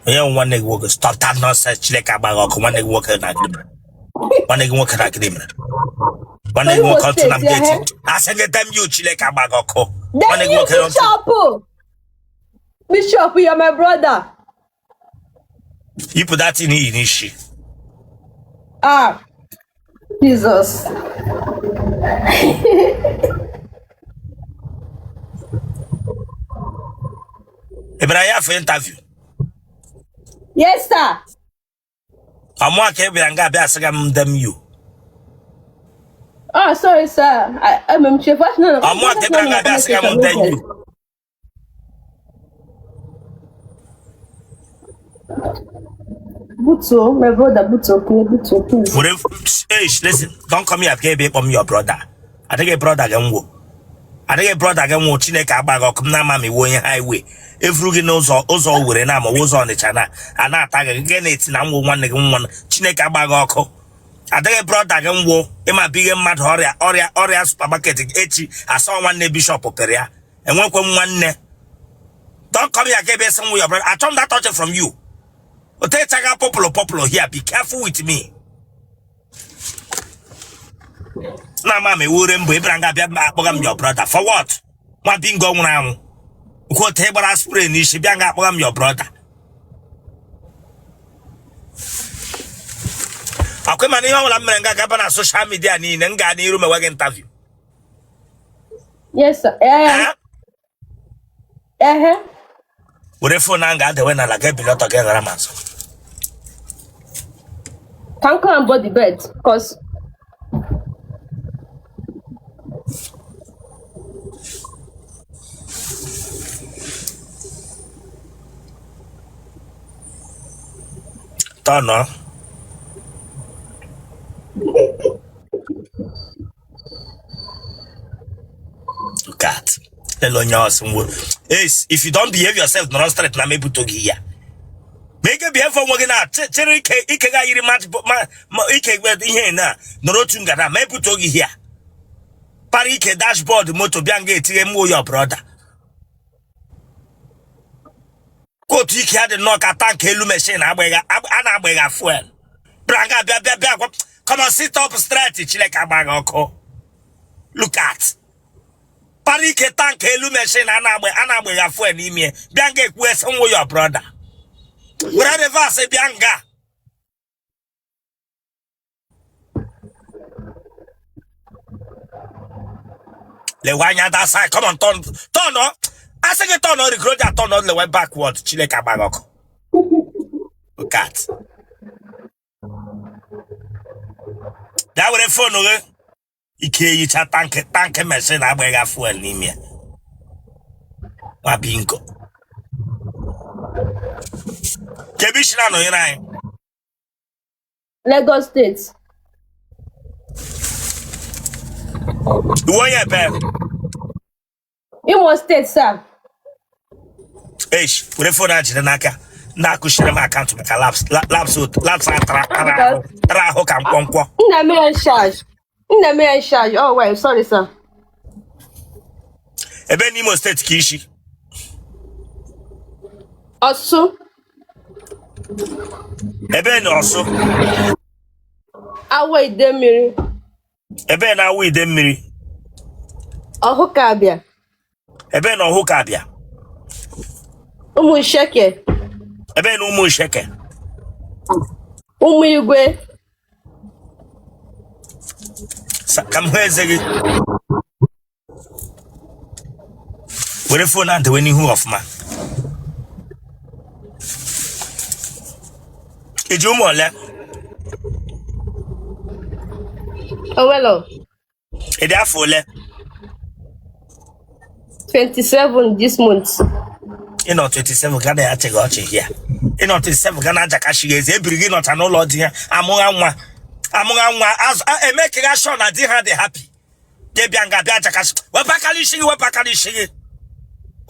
You one nigga work. Stop that nonsense. Chileka bagoko. One nigga work na agreement. One nigga work na agreement. One nigga work out to them gate. I send them you chileka bagoko. One nigga work on. Bishop, you're my brother. You put that in issue. Ah, Jesus. Ibrahim for interview. Yes, sir. I'm working with them you. Oh, sorry, sir. I'm working with you. Buto, my brother, Buto, please. Hey, listen, don't come here, baby, from your brother. I think a brother can go. I think a brother can watch Chineka bag or come na mami going highway. If Rugi knows also with an arm was on the channel, and I tag again it's now one Chineka bag or I think a brother can go. It might be a mad Oria supermarket. I saw one bishop opera and one ne. Don't come here, baby, somewhere. I told that touch from you. Otele popular here. Be careful with me. Now, mammy, wouldn't be your brother. For what? What been going on? What table aspirin is she being your brother? I come on, I'm on social media and got a room away interview. Yes, sir. What if one got the winner like a pilot again, Ramas? Can't come about the bed, because don't know. Look at if you don't behave yourself, no straight na maybe to here. Make a behave for working out. Cherry cake, Ikega, you match, but my Ike went here now. No rotunga, maybe to here. Parike dashboard, motor biange, TMO, your brother. Go to Ike had the knock at tank, machine, Abega fuel. Branga, come on, sit up straight, like a bag. Look at. Parike tank, machine, Anabega fuel, Biange, where's some your brother. Whatever say Bianga. Le wanya that side, come on, turn on. I say turn on the road, turn on the way backward, Chileka Bagoko. Look at that would have fun, okay? Ike cha tank machine, I beg a fuel in me. Mabingo. Kebishna no yai. Lagos State. Why you bad? Imo State, sir. Eish, we have phone agent naka. Na kushire my account make a lapse traho kam kwankwo. Ndame in charge. Oh well, sorry, sir. Ebe ni Imo State kishi. Also. Ebe no also. Awe idemiri. Ebe na awe idemiri. Ohukabia. Ebe na ohukabia. Umu sheke. Ebe na umu sheke. Umu igwe. Come here, Ziggy. We're phone and the winning who of man. Did you more left? Oh, well, It are full 27 this month. You know, 27 Ghana I take out here. You know, 27 Ghana Jakashi is every beginning of an old here. Among as a making a show, I did have the happy. Debianga Jakash. What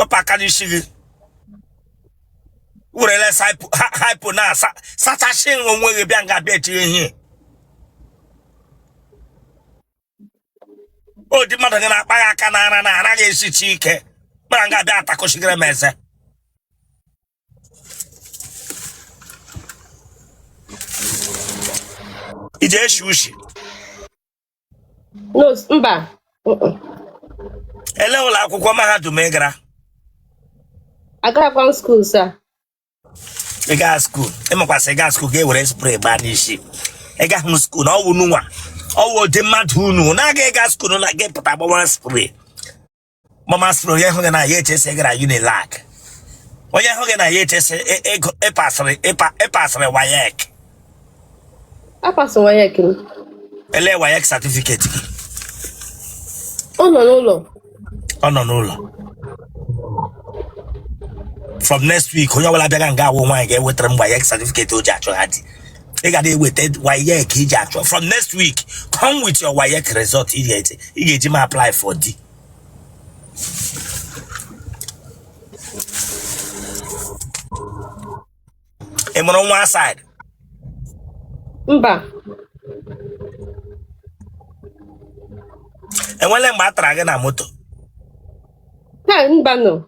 Pakalishi? Urele hypona satashin onwe bianga beti here. Oh, the mother gonna buy a canana and I get chike. Branga data koshigre mese. ije shushi No, mba. ele ụlọ akwụkwọ mahadum ị gara Agara school, sir. ị gaa skuul ịmakwasị ị gaa skuul ga-ewere spray gbaa n'isi ị gaa hụ skuul na ọwụ nụnwa ọwụ ụdị mmadụ unu na-aga ịga skuul na gị pụta gbama spray onye hụ gị na ya echesi gara unilag onye hụ gị na ya echesi ịpasịrị wayek Apasị wayek m. ele wayek certificate gị Ọ nọ n'ụlọ. ọ nọ n'ụlọ from next week onye ọbụla bịaga nga awụ nwaanyị ga-ewetara m wayek certificate o ji achọ ha dị ị ga na-eweta wayek iji achọ from next week come with your wayek result ị ga-eji m apply for D. ị mụrụ nwa side Mba. enwele mgbe a tara gị na moto Ha, mba nọ.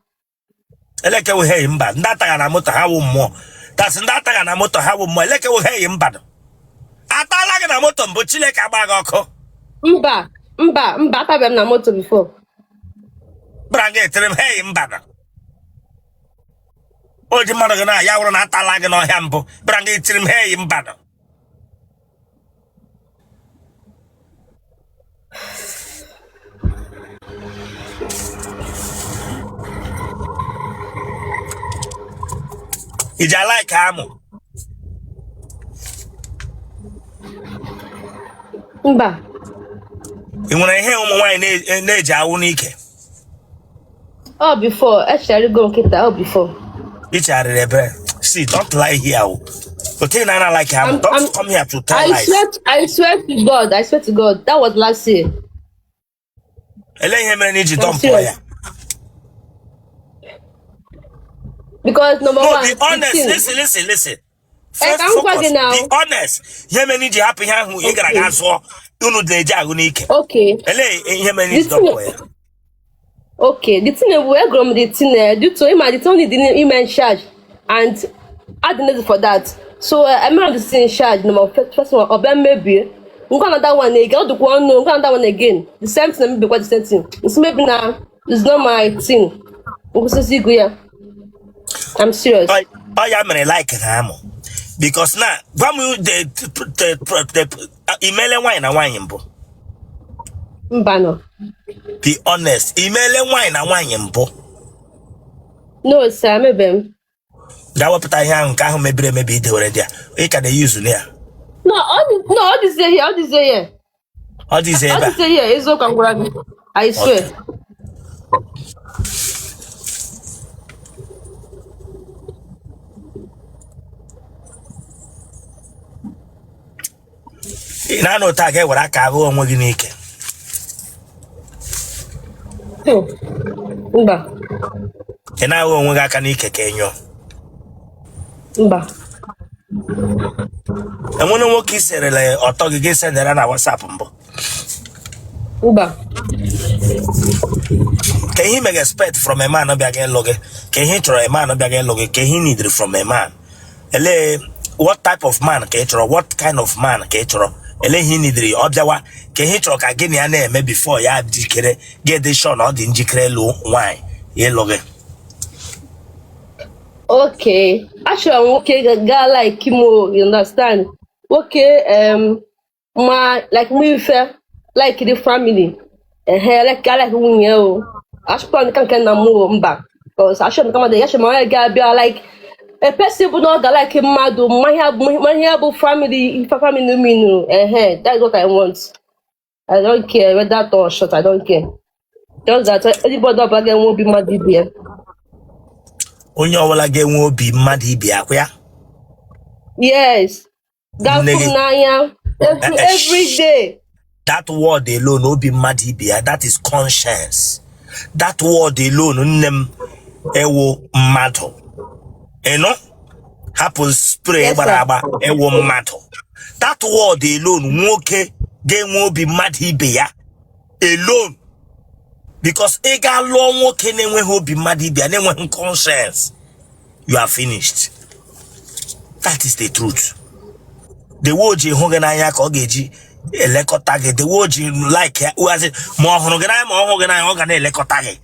elekeweghị mba ndị ataga na moto ha wụ mmụọ tasị ndị ataga na moto ha wụ mmụọ elekeweghị mba atala gị na moto mbụ Chineke agba gị ọkụ Mba, atabeghị m na moto before. bra gị etere m heyi mba o ji mmadụ gị na ya wụrụ na atala gị n'ọhịa mbụ bra gị tiri m heyi mba iji alaike amụ Mba. ị nwere ihe ụmụ nwaanyị na-eji awụ n'ike Oh, before. Actually, go nkịta. Oh, before. ichegharịrị ebe see don't lie here Otele na like amụ don't come here to tell lies I swear to God. That was last year. ele ihe mere na iji dọmpụ ya Because number no, one. be honest. Listen. First focus. Be honest. Ihe many ji happy here who you gara so unu na-eji agụ n'ike. Okay. Ele ihe many ji don't ya. Okay. The thing we agrom the thing due to him the only didn't him in charge and I didn't for that. So I'm not the thing in charge number first one or ben maybe another one again. I'll do one no another one again. The same thing be the same thing. It's maybe now it's not my thing. I'm serious. Oh, yeah, I like him because now, the email wine and wine imbo. Mbano. Be honest, email wine and wine imbo. No, sir, maybe. That what put I am can maybe they were there. We can use there. No, all this here, all this here. All this here is okay. I swear. na no tag were aka ahụ onwe gị n'ike mba ị na-ahụ onwe gị aka n'ike ka enyo mba enwere nwoke iserele ọtọ gị sendere na WhatsApp mbụ mba ka ihe me expect from a man ọbịa gị lụgị ka ihe chọrọ a man ọbịa gị lụgị ka ihe needed from a man ele what type of man ka ị chọrọ what kind of man ka ị chọrọ ele ihe needed ọbịawa ka ihe chọrọ ka gị na ya na-eme before ya jikere get the show na ọ dị njikere lụ nwaanyị ya lụgị okay actually nwoke ga like mo you understand okay my like me fair like the family like I like nwunye o actually kan na mo mba because actually come dey yash my ga be like a person who not like mmadụ my bụ family family mean that's what I want. I don't care whether tall or short, I don't care. Just that anybody up again won't be mad here. Onye ọbụla ga-enwe obi mmadụ ibe ya kwa ya. Yes. That's every day. That word alone, obi mmadụ ibe ya, that is conscience. That word alone, nne m ewo mmadụ. You know? Happens spray baraba ewo mmadụ. That word alone, nwoke ga-enwe obi mmadụ ibe ya alone. Because ega lo nwoke na-enweghị obi mmadụ ibe ya na-enweghị conscience, you are finished. That is the truth. the woji hoganaya kogeji elekotage the woji like was it more hoganaya organ elekotage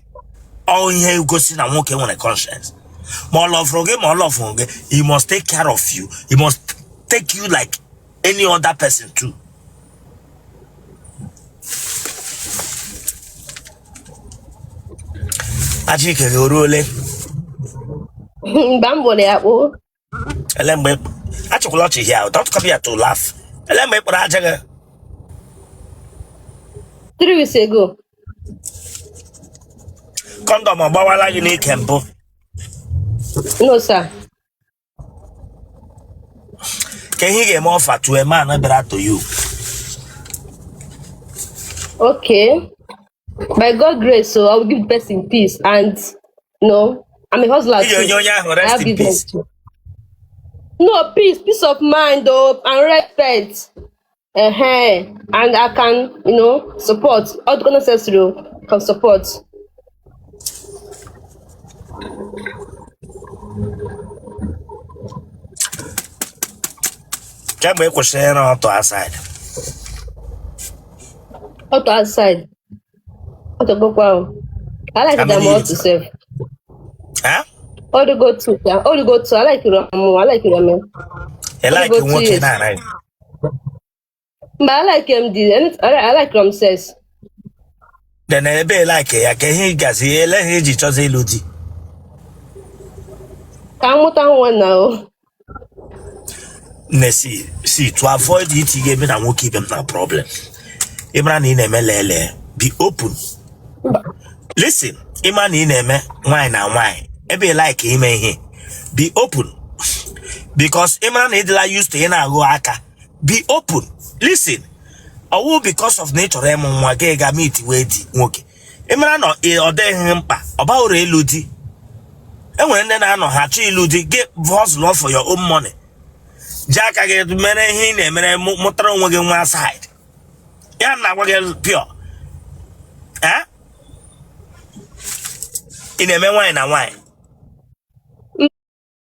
all here you go see na nwoke nwere conscience more love from more love from he must take care of you, he must take you like any other person too. Ajike orole Bambole apple. elembe achokolochi here don't come here to laugh elembe kpara ajaga 3 weeks ago. condom agbawala gị n'ike mbụ. No, sir. Can he get more offer to a man better to you? Okay. By God's grace, so I will give the person peace. And, I'm a hustler too. I have business too. No, peace of mind, though, and respect. And I can, support. All the necessary can support. Can we question on to our side? Out to outside. Out to go wow. I like them all to serve. Huh? All the go to, yeah. All the go to. I like it. I like it, man. You like you working now, right? But I like MD. I like Ramses. Then I be like I can hear guys. He let him just say Ludi. Come one now. See, to avoid it, he gave me and won't keep him no problem. Imran in MLL, be open. Listen, Imran in wine and wine. Be like him here. Be open. Because Imran Idla used to go aka. Be open. Listen. Owo because of nature ga meet wait nwoke. Imran no ode himpa. Oba ore ludi. Enwe nne na no ha chi ludi get hustle for your own money. Jack get mere hin na mere mutara onwe gị nwa side. Ya na agwa gị pure. Eh? Ị na-eme wine na wine.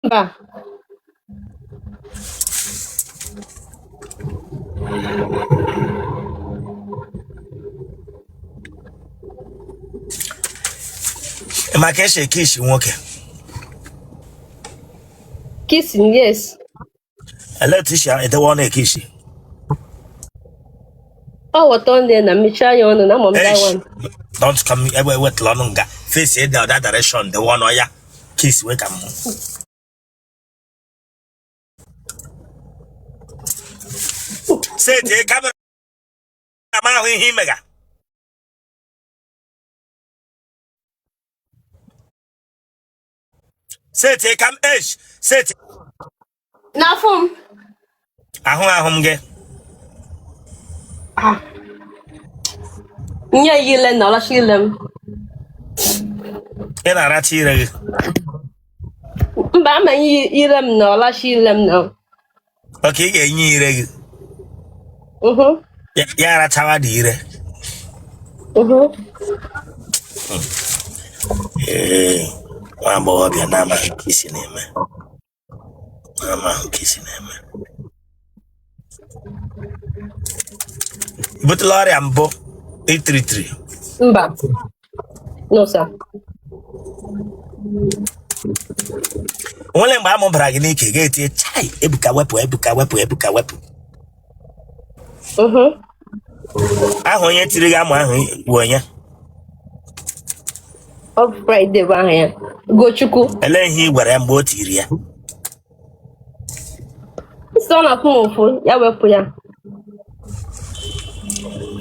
Mba. Ma keshe kishi nwoke. Kissing, yes. Leticia, the one kishi. Oh, what on there? I'm trying on. I'm on that one. Don't come everywhere with Lonunga. Face it the other direction. The one oya kiss wake up. Say the camera. I'm him mega. Say it come ish. Say it. Now from. Ahum ge. Nya yile na la shilem. Ena rati re. Mba ma yilem na la shilem na. Okay, ge yin re. Ya ra chawa di re. Wa bo bia na ma kisi na eme. Mama kisi na eme. But Lori Ambo 833. Mba. No, sir. Only my mom bragging get it. Chai, ebuka wepu. Ahụ onye tiri ga ma ahụ bụ onye. Of Friday ba ya. Go Chukwu. Ele ihe gwara mgbe o tiri ya. So na kumofu ya wepu ya.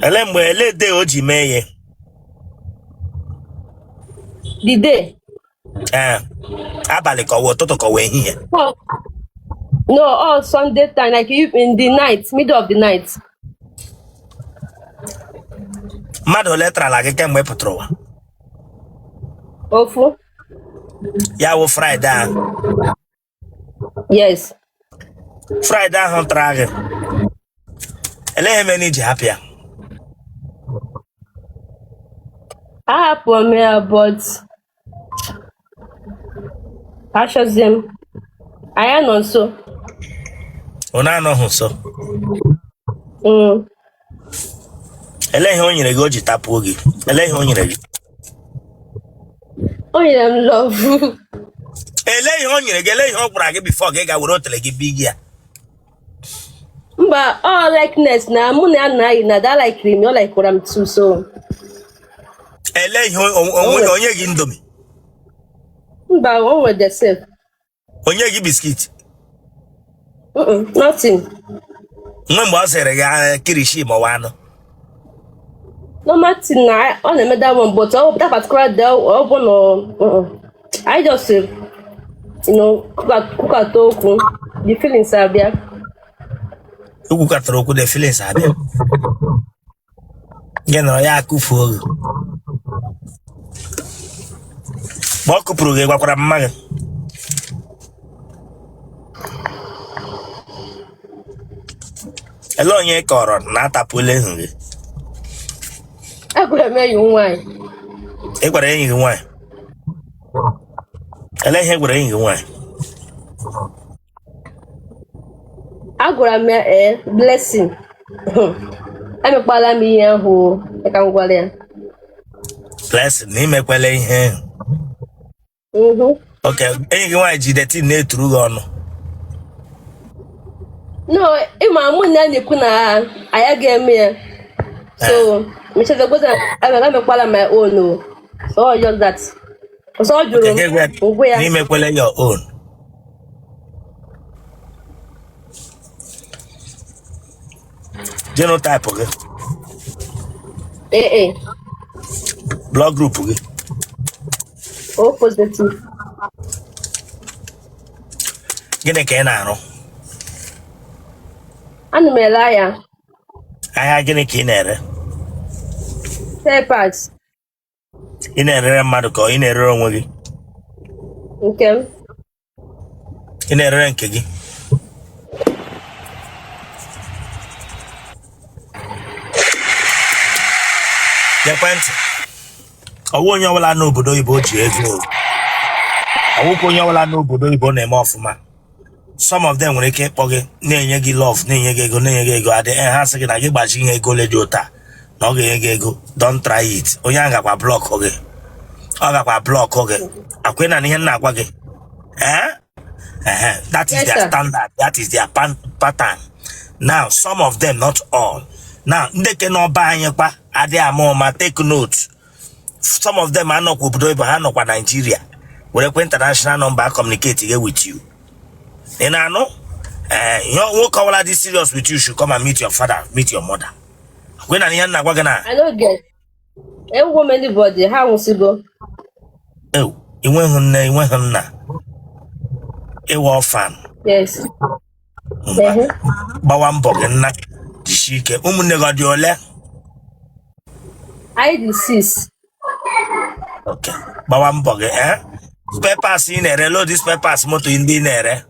Ele mgbe ele de o ji mee ye. The day. Abalị ka ọ ụtụtụ ka ọ ehihie. No, all Sunday time, like you in the night, middle of the night. Mmadụ ole trala gị kemgbe pụtara ụwa. Ofu. Ya wụ Friday ahụ. Yes. Friday ahụ tara gị. Ele eme na iji hapụ ya. I have one here, but I show them. I am also. Ona no ho so. Ele ihe o nyere gị o ji tapuo gị. Ele ihe o nyere gị. O nyere m love. Ele ihe o nyere gị, ele ihe o gwara gị before gị ga were Otele gị big ya. Mba, all likeness na mụ na na na that like me, all like what I'm too so. Ele ihe onye gị Indomie. Mba, one with the self. Onye gị biscuit. Nothing. Nwe mgbe ọ sịrị gị kirishi ma ọ anụ. No matter na on the that one, but that particular day, I just cook at talk. The feelings are there. Ukwu katara okwu the feelings abịa. Gị nọrọ ya akụfuo oge. Mgbe ọ kụpụrụ gị gwakwara mma gị. Ele onye kọrọ na-atapụla ihu gị. Agwara m enyi m nwaanyị. Ị gwara enyi gị nwaanyị. Ele ihe gwara enyi gị nwaanyị. Agwara m ya blessing. Emekwala m ihe ahụ ka m gwara ya. Blessing na imekwala ihe. Okay, enyi gị nwaanyị ji detin na-eturu gị ọnụ. No, ịma mụ na na-ekwu na anyị ga-eme ya. So, Michelle emekwala my own. So just that. So jụrụ m ya. N'imekwala your own. Genotype gị. Blood group gị. O positive. Gịnị ka ị na-arụ? Ana m ele ahịa. Ahịa gịnị ka ị na-ere? Spare parts. Ị na-erere mmadụ ka ị na-erere onwe gị? Nke m. Ị na-erere nke gị? Ekwentị. Ọwụ onye ọbụla n'obodo oyibo ji ego. Ọwụkwa onye ọbụla n'obodo oyibo na-eme ọfụma. Some of them nwere ike ịkpọ gị na-enye gị love, na-enye gị ego, adị ha sị gị na gị gbachi ihe ego le dị ụta na ọ ga-enye gị ego. Don't try it. Onye ahụ gakwa blọk gị. Ọ gakwa blọk gị. Akwe na ihe na-agwa gị. That is their standard. That is their pattern. Now, some of them, not all. Now, ndeke n'ọba anyị kwa adị ama ọma, take note. Some of them anọkwa obodo oyibo, ha nọkwa Nigeria. Werekwa international number communicate with you. You know, nwoke ọbụla dị serious with you should come and meet your father, meet your mother. When I don't get. Every woman anybody, how wants to go? Oh, you went home now. A war fan. Yes. Bawam bogen na shike. Umunegadiole. I disease. Okay. Bawam bogen, Peppers in a reload this peppers moto in dinner.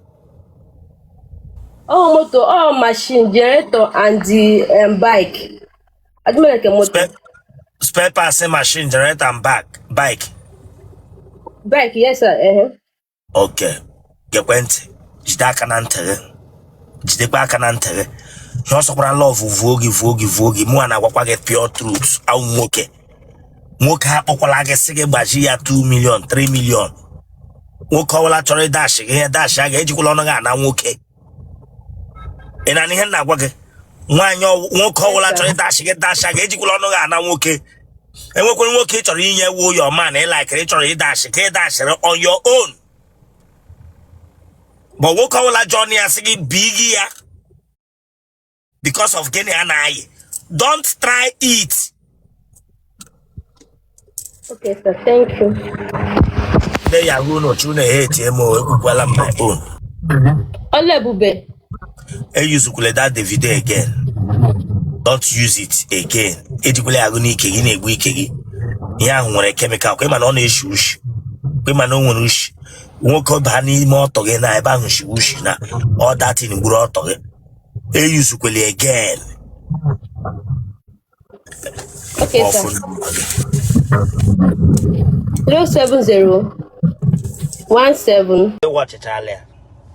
Oh, motor, oh, machine, generator, and the bike. I don't like a motor. Spare parts, machine, generator, and bike. Bike, yes, sir. Okay. Get went. Jidaka nantere. Jidekwa kanantere. You also want love vogi. Mwana wakwa get pure truths. Au moke. Moke ha okola get sige baji ya 2 million, 3 million. Woka wala chore dash. Dash ya ejikula onoga na woke. Ena ni henna gwage. Nwanyo nwoke ọwụla chọrọ dash ejikula ọnụ ga na nwoke. Enwekwe nwoke chọrọ inye wo your man like chọrọ dash on your own. But nwoke ọwụla Johnny asigi big ya because of gene anaghị. Don't try it. Okay, sir. Thank you. There you go, no chune hate mo ekwala my own. Olebube. Use that David again. Don't use it again. Ejikule aguni ike na egbu ike gị. Ihe ahụ nwere chemical. Kwe mana ọ na-eshi ushi. Kwe mana o nwere ushi. Nwoke ba n'ime ọtọ gị na ebe ahụ shi ushi na all that in gburu ọtọ gị. Use again. Okay, sir. 070 17. Watch it earlier.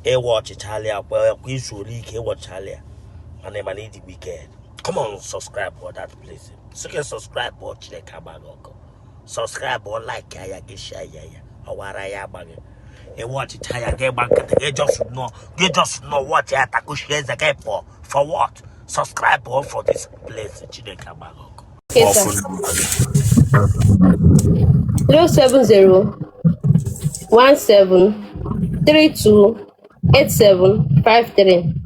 watch Italia, well, we should watch Italia. My name is the Wicked. Come on, subscribe for that place. So you can subscribe, watch the Kabago. Subscribe or like, I get share, or what I am. And watch Italia, get back at the just know what I shares again for what? Subscribe or for this place, Chineka Bago. Okay, sir. 070 17 32 87 53.